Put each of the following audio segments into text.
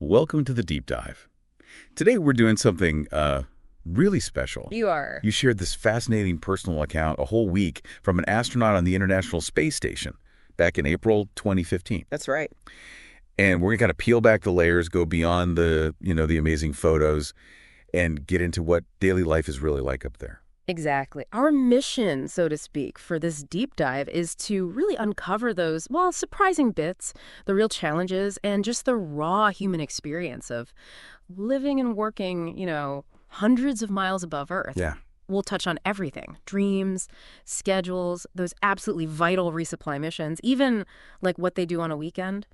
Welcome to the deep dive. Today we're doing something really special. You are. You shared this fascinating personal account a whole week from an astronaut on the International Space Station back in April 2015. That's right. And we're going to peel back the layers, go beyond the amazing photos, and get into what daily life is really like up there. Exactly. Our mission, so to speak, for this deep dive is to really uncover those, well, surprising bits, the real challenges, and just the raw human experience of living and working, hundreds of miles above Earth. Yeah. We'll touch on everything. Dreams, schedules, those absolutely vital resupply missions, even like what they do on a weekend.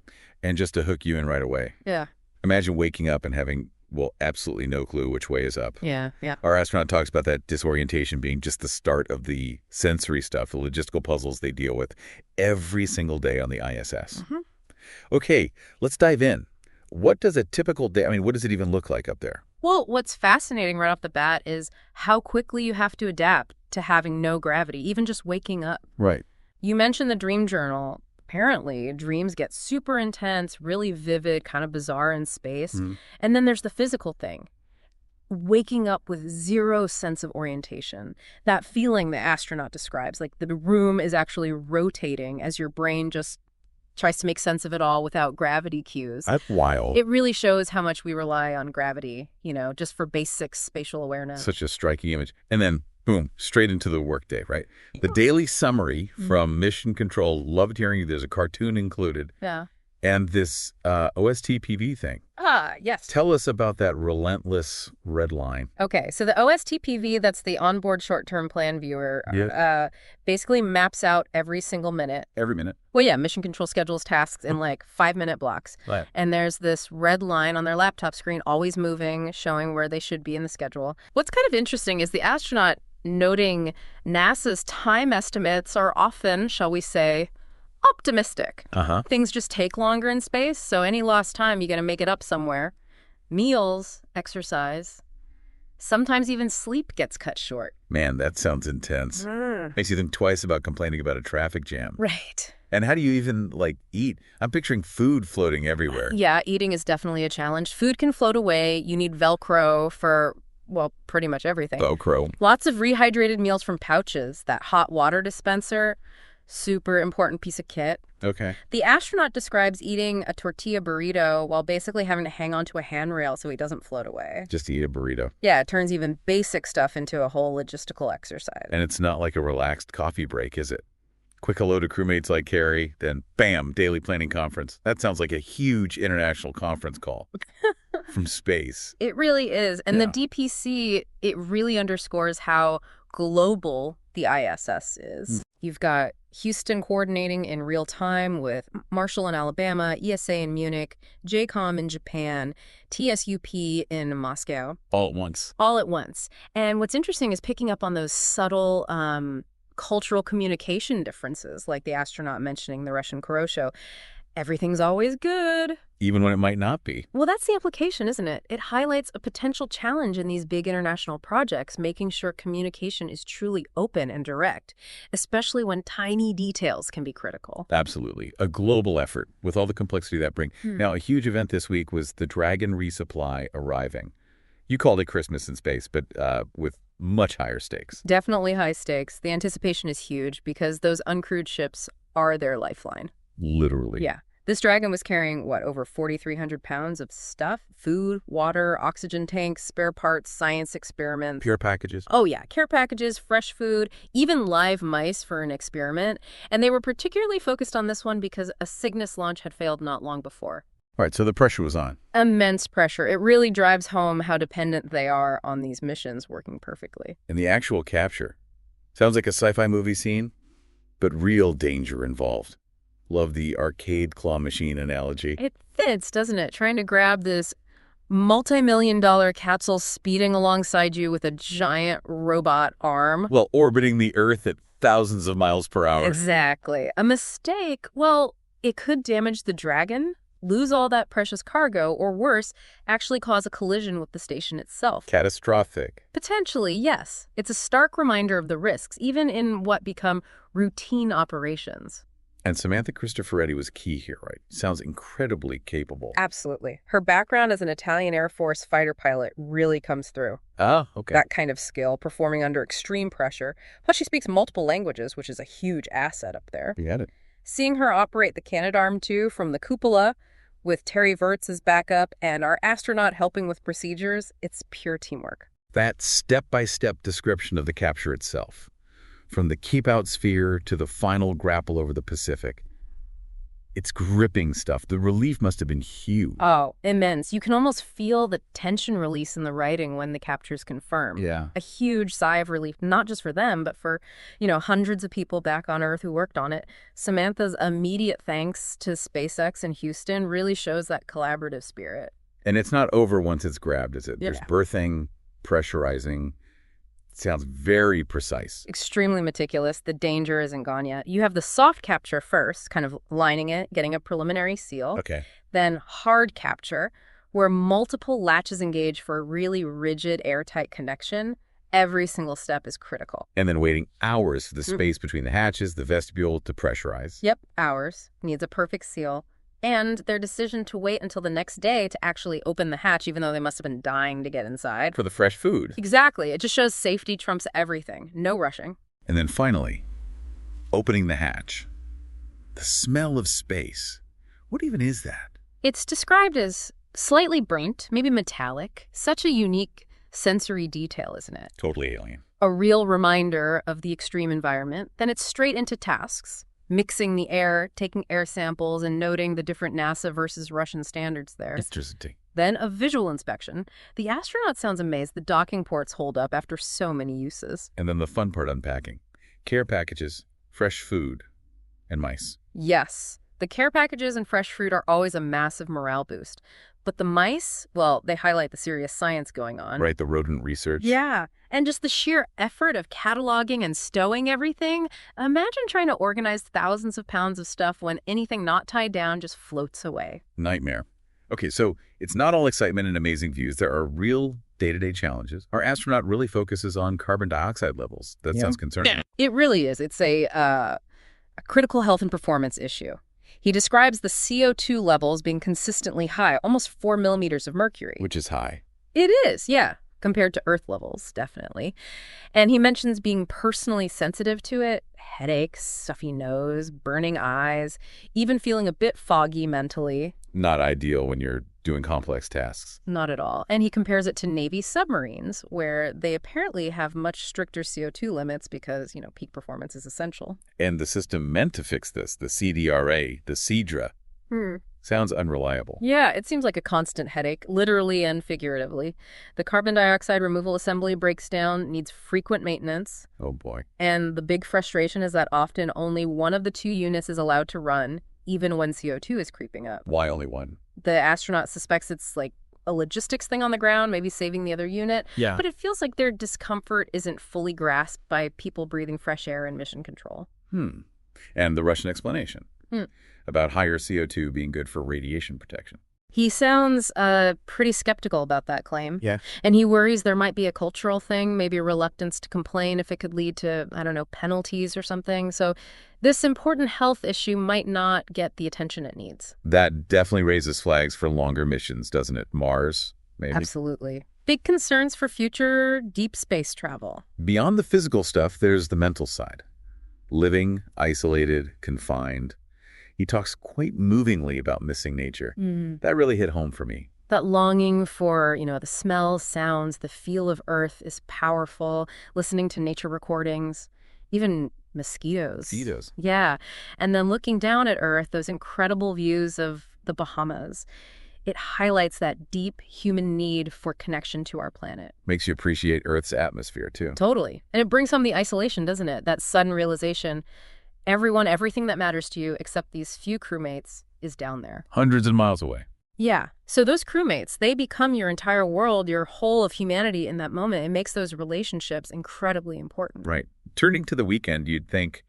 And just to hook you in right away. Yeah. Imagine waking up and having, absolutely no clue which way is up. Yeah. Our astronaut talks about that disorientation being just the start of the sensory stuff, the logistical puzzles they deal with every single day on the ISS. Mm-hmm. Okay, let's dive in. What does a typical day, what does it even look like up there? Well, what's fascinating right off the bat is how quickly you have to adapt to having no gravity, even just waking up. Right. You mentioned the dream journal. Apparently, dreams get super intense, really vivid, kind of bizarre in space. Mm-hmm. And then there's the physical thing. Waking up with zero sense of orientation. That feeling the astronaut describes, like the room is actually rotating as your brain just tries to make sense of it all without gravity cues. That's wild. It really shows how much we rely on gravity, just for basic spatial awareness. Such a striking image. And then, boom, straight into the workday, right? The daily summary from Mission Control. Loved hearing you. There's a cartoon included. Yeah. And this OSTPV thing. Yes. Tell us about that relentless red line. Okay, so the OSTPV, that's the onboard short-term plan viewer, Yes. basically maps out every single minute. Every minute. Well, yeah, Mission Control schedules tasks in like 5-minute blocks. Right. And there's this red line on their laptop screen, always moving, showing where they should be in the schedule. What's kind of interesting is the astronaut noting NASA's time estimates are often, shall we say, optimistic. Things just take longer in space, so any lost time, you got to make it up somewhere. Meals, exercise, sometimes even sleep gets cut short. Man, that sounds intense. Makes you think twice about complaining about a traffic jam. Right. And how do you even, eat? I'm picturing food floating everywhere. Yeah, eating is definitely a challenge. Food can float away. You need Velcro for, pretty much everything. Velcro. Lots of rehydrated meals from pouches. That hot water dispenser, super important piece of kit. Okay. The astronaut describes eating a tortilla burrito while basically having to hang onto a handrail so he doesn't float away. Just to eat a burrito. Yeah, it turns even basic stuff into a whole logistical exercise. And it's not like a relaxed coffee break, is it? Quick hello to crewmates like Carrie, then bam, daily planning conference. That sounds like a huge international conference call from space. It really is. And Yeah. the DPC, it really underscores how global the ISS is. You've got Houston coordinating in real time with Marshall in Alabama, ESA in Munich, JCOM in Japan, TSUP in Moscow. All at once. All at once. And what's interesting is picking up on those subtle cultural communication differences, like the astronaut mentioning the Russian Khrushchev. Everything's always good. Even when it might not be. Well, that's the implication, isn't it? It highlights a potential challenge in these big international projects, making sure communication is truly open and direct, especially when tiny details can be critical. Absolutely. A global effort with all the complexity that brings. Now, a huge event this week was the Dragon resupply arriving. You called it Christmas in space, but with much higher stakes. Definitely high stakes. The anticipation is huge because those uncrewed ships are their lifeline. Literally. Yeah. This Dragon was carrying, over 4,300 pounds of stuff? Food, water, oxygen tanks, spare parts, science experiments. Pure packages. Oh, yeah. Care packages, fresh food, even live mice for an experiment. And they were particularly focused on this one because a Cygnus launch had failed not long before. All right, so the pressure was on. Immense pressure. It really drives home how dependent they are on these missions working perfectly. And the actual capture. Sounds like a sci-fi movie scene, but real danger involved. Love the arcade claw machine analogy. It fits, doesn't it? Trying to grab this multi-million-dollar capsule speeding alongside you with a giant robot arm. Well, orbiting the Earth at thousands of miles per hour. Exactly. A mistake, it could damage the Dragon, lose all that precious cargo, or worse, actually cause a collision with the station itself. Catastrophic. Potentially, yes. It's a stark reminder of the risks, even in what become routine operations. And Samantha Cristoforetti was key here, right? Sounds incredibly capable. Absolutely. Her background as an Italian Air Force fighter pilot really comes through. Ah, okay. That kind of skill, performing under extreme pressure. Plus, she speaks multiple languages, which is a huge asset up there. You had it. Seeing her operate the Canadarm 2 from the cupola with Terry Virts as backup and our astronaut helping with procedures, it's pure teamwork. That step-by-step description of the capture itself, from the keep-out sphere to the final grapple over the Pacific, it's gripping stuff. The relief must have been huge. Oh, immense. You can almost feel the tension release in the writing when the capture's confirmed. Yeah. A huge sigh of relief, not just for them, but for, hundreds of people back on Earth who worked on it. Samantha's immediate thanks to SpaceX and Houston really shows that collaborative spirit. And it's not over once it's grabbed, is it? Yeah. There's berthing, pressurizing. Sounds very precise. Extremely meticulous. The danger isn't gone yet. You have the soft capture first, kind of lining it, getting a preliminary seal. Okay. Then hard capture, where multiple latches engage for a really rigid, airtight connection. Every single step is critical. And then waiting hours for the space between the hatches, the vestibule to pressurize. Yep, hours. Needs a perfect seal. And their decision to wait until the next day to actually open the hatch, even though they must have been dying to get inside. For the fresh food. Exactly. It just shows safety trumps everything. No rushing. And then finally, opening the hatch. The smell of space. What even is that? It's described as slightly burnt, maybe metallic. Such a unique sensory detail, isn't it? Totally alien. A real reminder of the extreme environment. Then it's straight into tasks. Mixing the air, taking air samples, and noting the different NASA versus Russian standards there. Interesting. Then a visual inspection. The astronaut sounds amazed the docking ports hold up after so many uses. And then the fun part, unpacking. Care packages, fresh food, and mice. Yes, the care packages and fresh fruit are always a massive morale boost. But the mice, well, they highlight the serious science going on. Right, the rodent research. Yeah, and just the sheer effort of cataloging and stowing everything. Imagine trying to organize thousands of pounds of stuff when anything not tied down just floats away. Nightmare. Okay, so it's not all excitement and amazing views. There are real day-to-day challenges. Our astronaut really focuses on carbon dioxide levels. That sounds concerning. It really is. It's a critical health and performance issue. He describes the CO2 levels being consistently high, almost 4 millimeters of mercury. Which is high. It is, yeah, compared to Earth levels, definitely. And he mentions being personally sensitive to it, headaches, stuffy nose, burning eyes, even feeling a bit foggy mentally. Not ideal when you're doing complex tasks. Not at all. And he compares it to Navy submarines, where they apparently have much stricter CO2 limits because, peak performance is essential. And the system meant to fix this, the CDRA, the CEDRA, sounds unreliable. Yeah, it seems like a constant headache, literally and figuratively. The carbon dioxide removal assembly breaks down, needs frequent maintenance. Oh, boy. And the big frustration is that often only one of the two units is allowed to run, even when CO2 is creeping up. Why only one? The astronaut suspects it's like a logistics thing on the ground, maybe saving the other unit. Yeah. But it feels like their discomfort isn't fully grasped by people breathing fresh air in mission control. And the Russian explanation about higher CO2 being good for radiation protection. He sounds pretty skeptical about that claim. Yeah. And he worries there might be a cultural thing, maybe a reluctance to complain if it could lead to, penalties or something. So this important health issue might not get the attention it needs. That definitely raises flags for longer missions, doesn't it? Mars, maybe? Absolutely. Big concerns for future deep space travel. Beyond the physical stuff, there's the mental side. Living, isolated, confined. He talks quite movingly about missing nature. That really hit home for me. That longing for, the smells, sounds, the feel of Earth is powerful. Listening to nature recordings, even mosquitoes. Mosquitoes. Yeah. And then looking down at Earth, those incredible views of the Bahamas. It highlights that deep human need for connection to our planet. Makes you appreciate Earth's atmosphere, too. Totally. And it brings home the isolation, doesn't it? That sudden realization. Everyone, everything that matters to you, except these few crewmates, is down there. Hundreds of miles away. Yeah. So those crewmates, they become your entire world, your whole of humanity in that moment. It makes those relationships incredibly important. Right. Turning to the weekend, you'd think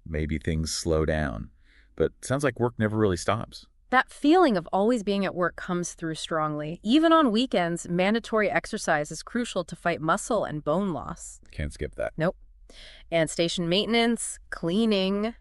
maybe things slow down. But sounds like work never really stops. That feeling of always being at work comes through strongly. Even on weekends, mandatory exercise is crucial to fight muscle and bone loss. Can't skip that. Nope. And station maintenance, cleaning.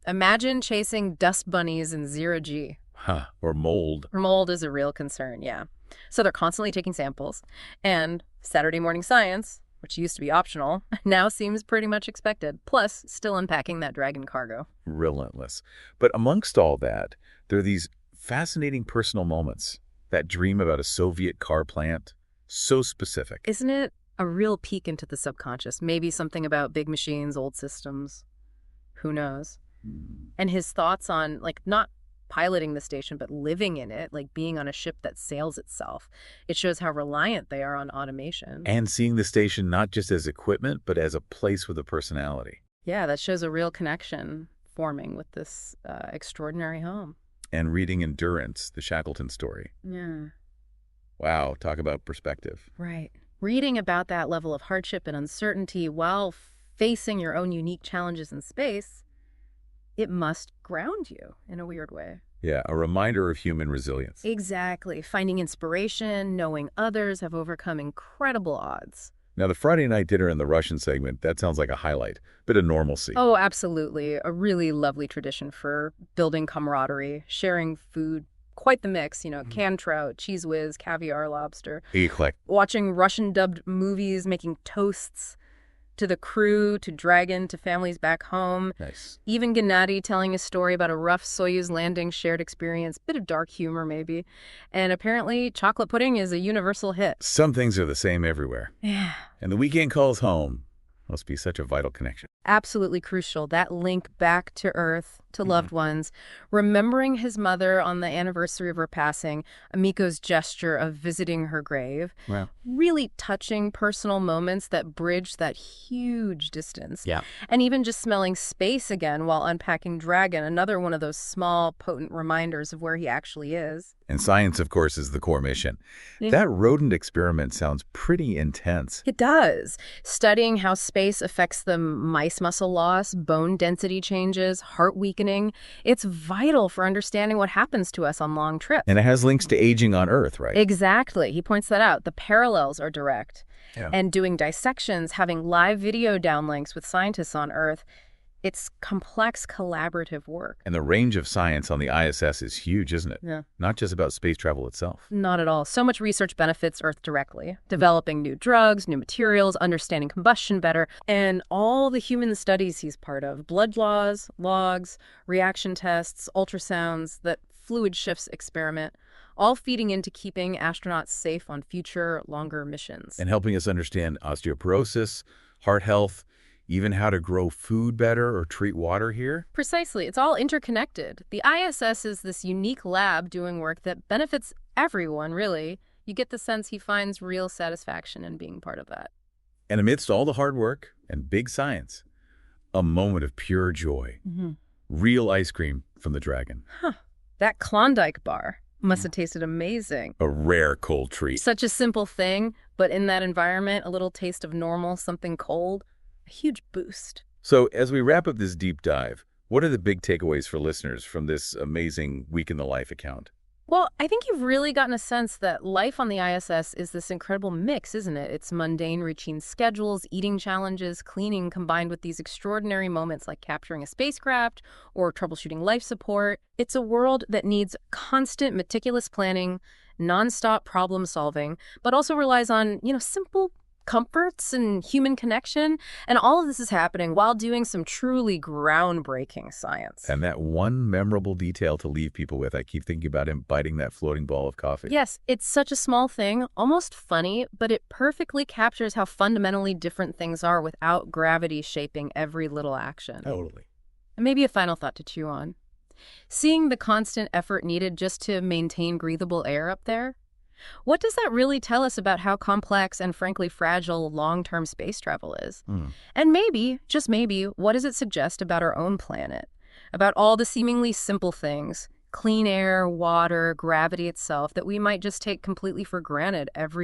Imagine chasing dust bunnies in zero-G. Huh. Or mold. Mold is a real concern, yeah. So they're constantly taking samples. And Saturday morning science, which used to be optional, now seems pretty much expected. Plus, still unpacking that Dragon cargo. Relentless. But amongst all that, there are these fascinating personal moments. That dream about a Soviet car plant, so specific. Isn't it a real peek into the subconscious? Maybe something about big machines, old systems. Who knows? And his thoughts on, like, not piloting the station, but living in it, like being on a ship that sails itself. It shows how reliant they are on automation. And seeing the station not just as equipment, but as a place with a personality. Yeah, that shows a real connection forming with this extraordinary home. And reading Endurance, the Shackleton story. Yeah. Wow, talk about perspective. Right. Reading about that level of hardship and uncertainty while facing your own unique challenges in space, it must ground you in a weird way. Yeah, a reminder of human resilience. Exactly. Finding inspiration, knowing others have overcome incredible odds. Now, the Friday night dinner in the Russian segment, that sounds like a highlight. Bit of normalcy. Oh, absolutely. A really lovely tradition for building camaraderie, sharing food. Quite the mix, canned trout, cheese whiz, caviar, lobster. Eclectic. Watching Russian-dubbed movies, making toasts to the crew, to Dragon, to families back home. Nice. Even Gennady telling a story about a rough Soyuz landing shared experience. Bit of dark humor, maybe. And apparently, chocolate pudding is a universal hit. Some things are the same everywhere. Yeah. And the weekend calls home must be such a vital connection. Absolutely crucial. That link back to Earth, to loved ones. Remembering his mother on the anniversary of her passing, Amiko's gesture of visiting her grave. Wow. Really touching personal moments that bridge that huge distance. Yeah. And even just smelling space again while unpacking Dragon, another one of those small, potent reminders of where he actually is. And science, of course, is the core mission. Yeah. That rodent experiment sounds pretty intense. It does. Studying how space affects the mice muscle loss, bone density changes, heart weakening. It's vital for understanding what happens to us on long trips. And it has links to aging on Earth, right? Exactly. He points that out. The parallels are direct. Yeah. And doing dissections, having live video downlinks with scientists on Earth, it's complex collaborative work. And the range of science on the ISS is huge, isn't it? Yeah. Not just about space travel itself. Not at all. So much research benefits Earth directly. Developing new drugs, new materials, understanding combustion better, and all the human studies he's part of. Blood laws, logs, reaction tests, ultrasounds, that fluid shifts experiment, all feeding into keeping astronauts safe on future, longer missions. And helping us understand osteoporosis, heart health, even how to grow food better or treat water here? Precisely. It's all interconnected. The ISS is this unique lab doing work that benefits everyone, really. You get the sense he finds real satisfaction in being part of that. And amidst all the hard work and big science, a moment of pure joy. Real ice cream from the Dragon. Huh. That Klondike bar must have tasted amazing. A rare cold treat. Such a simple thing, but in that environment, a little taste of normal, something cold, a huge boost. So as we wrap up this deep dive, what are the big takeaways for listeners from this amazing Week in the Life account? Well, I think you've really gotten a sense that life on the ISS is this incredible mix, isn't it? It's mundane routine schedules, eating challenges, cleaning, combined with these extraordinary moments like capturing a spacecraft or troubleshooting life support. It's a world that needs constant, meticulous planning, nonstop problem solving, but also relies on, simple comforts and human connection. And all of this is happening while doing some truly groundbreaking science. And that one memorable detail to leave people with, I keep thinking about him biting that floating ball of coffee. Yes, it's such a small thing, almost funny, but it perfectly captures how fundamentally different things are without gravity shaping every little action. Totally. And maybe a final thought to chew on. Seeing the constant effort needed just to maintain breathable air up there, what does that really tell us about how complex and frankly fragile long-term space travel is? And maybe, just maybe, what does it suggest about our own planet? About all the seemingly simple things, clean air, water, gravity itself, that we might just take completely for granted every